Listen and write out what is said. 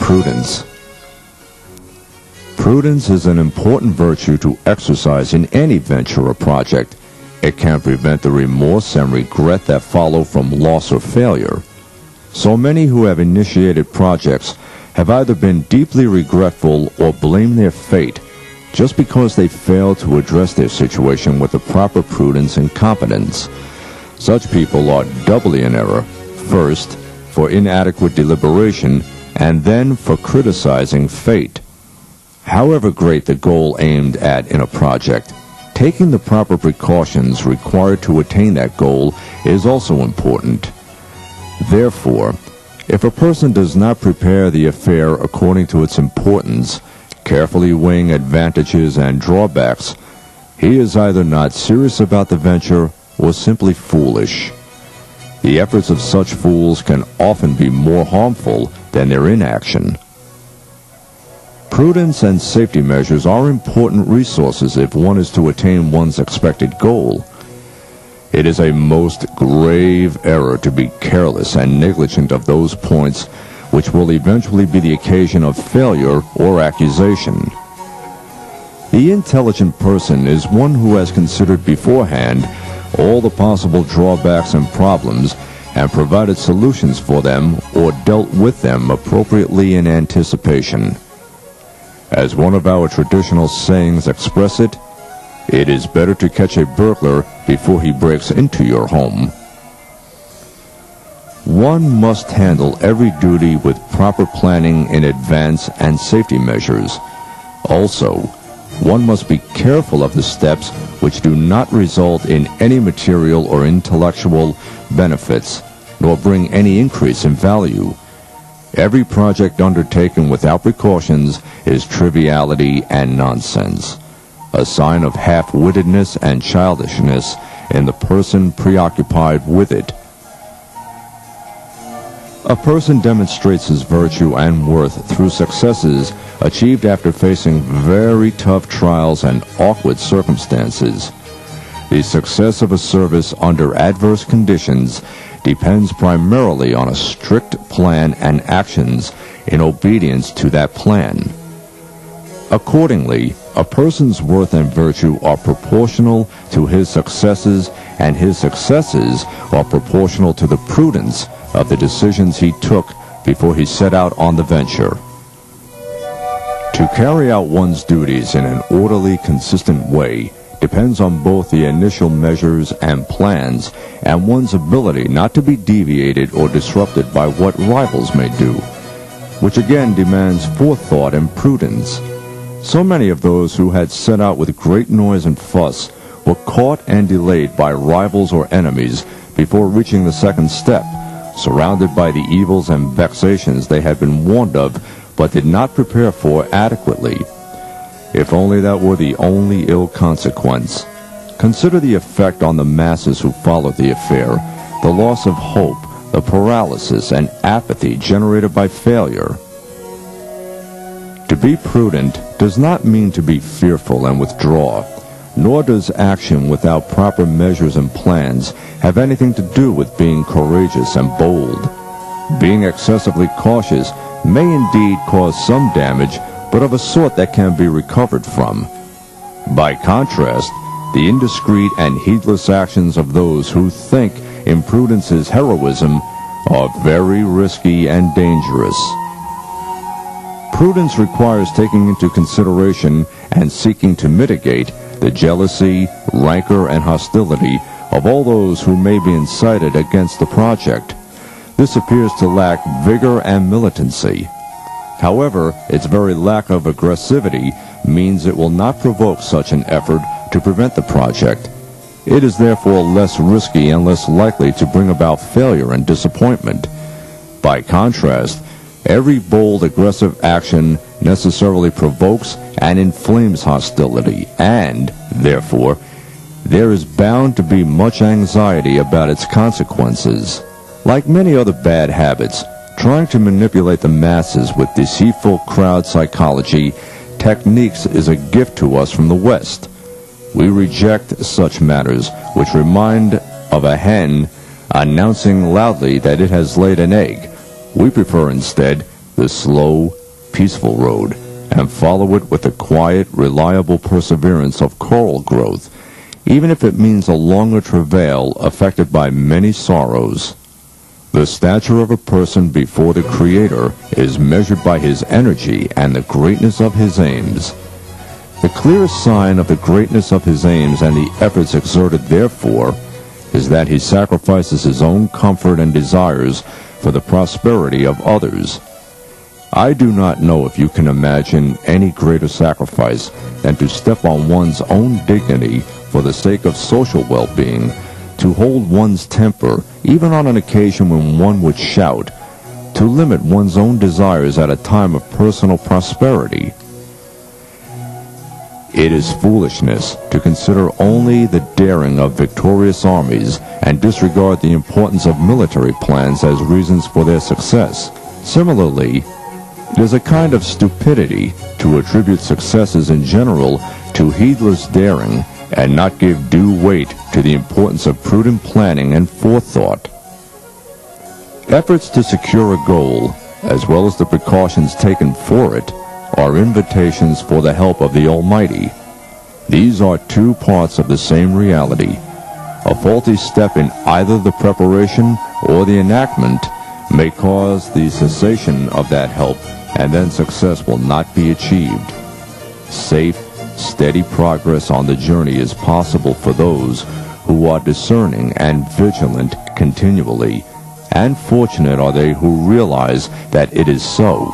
Prudence. Prudence is an important virtue to exercise in any venture or project. It can prevent the remorse and regret that follow from loss or failure. So many who have initiated projects have either been deeply regretful or blame their fate just because they failed to address their situation with the proper prudence and competence. Such people are doubly in error, first, for inadequate deliberation, and then for criticizing fate. However great the goal aimed at in a project, taking the proper precautions required to attain that goal is also important. Therefore, if a person does not prepare the affair according to its importance, carefully weighing advantages and drawbacks, he is either not serious about the venture or simply foolish. The efforts of such fools can often be more harmful than their inaction. Prudence and safety measures are important resources if one is to attain one's expected goal. It is a most grave error to be careless and negligent of those points which will eventually be the occasion of failure or accusation. The intelligent person is one who has considered beforehand all the possible drawbacks and problems and provided solutions for them or dealt with them appropriately in anticipation. As one of our traditional sayings express it, it is better to catch a burglar before he breaks into your home. One must handle every duty with proper planning in advance and safety measures. Also, one must be careful of the steps which do not result in any material or intellectual benefits, nor bring any increase in value. Every project undertaken without precautions is triviality and nonsense, a sign of half-wittedness and childishness in the person preoccupied with it. A person demonstrates his virtue and worth through successes achieved after facing very tough trials and awkward circumstances. The success of a service under adverse conditions depends primarily on a strict plan and actions in obedience to that plan. Accordingly, a person's worth and virtue are proportional to his successes, and his successes are proportional to the prudence of the decisions he took before he set out on the venture. To carry out one's duties in an orderly, consistent way depends on both the initial measures and plans and one's ability not to be deviated or disrupted by what rivals may do, which again demands forethought and prudence. So many of those who had set out with great noise and fuss were caught and delayed by rivals or enemies before reaching the second step, surrounded by the evils and vexations they had been warned of but did not prepare for adequately. If only that were the only ill consequence. Consider the effect on the masses who followed the affair, the loss of hope, the paralysis and apathy generated by failure. To be prudent does not mean to be fearful and withdraw, nor does action without proper measures and plans have anything to do with being courageous and bold. Being excessively cautious may indeed cause some damage, but of a sort that can be recovered from. By contrast, the indiscreet and heedless actions of those who think imprudence is heroism are very risky and dangerous. Prudence requires taking into consideration and seeking to mitigate the jealousy, rancor, and hostility of all those who may be incited against the project. This appears to lack vigor and militancy. However, its very lack of aggressivity means it will not provoke such an effort to prevent the project. It is therefore less risky and less likely to bring about failure and disappointment. By contrast, every bold, aggressive action necessarily provokes and inflames hostility, and, therefore, there is bound to be much anxiety about its consequences. Like many other bad habits, trying to manipulate the masses with deceitful crowd psychology techniques is a gift to us from the West. We reject such matters which remind of a hen announcing loudly that it has laid an egg. We prefer instead the slow, peaceful road, and follow it with the quiet, reliable perseverance of coral growth, even if it means a longer travail affected by many sorrows. The stature of a person before the Creator is measured by his energy and the greatness of his aims. The clearest sign of the greatness of his aims and the efforts exerted therefore is that he sacrifices his own comfort and desires for the prosperity of others. I do not know if you can imagine any greater sacrifice than to step on one's own dignity for the sake of social well-being, to hold one's temper even on an occasion when one would shout, to limit one's own desires at a time of personal prosperity. It is foolishness to consider only the daring of victorious armies and disregard the importance of military plans as reasons for their success. Similarly, it is a kind of stupidity to attribute successes in general to heedless daring and not give due weight to the importance of prudent planning and forethought. Efforts to secure a goal, as well as the precautions taken for it, are invitations for the help of the Almighty. These are two parts of the same reality. A faulty step in either the preparation or the enactment may cause the cessation of that help, and then success will not be achieved. Safe, steady progress on the journey is possible for those who are discerning and vigilant continually, and fortunate are they who realize that it is so.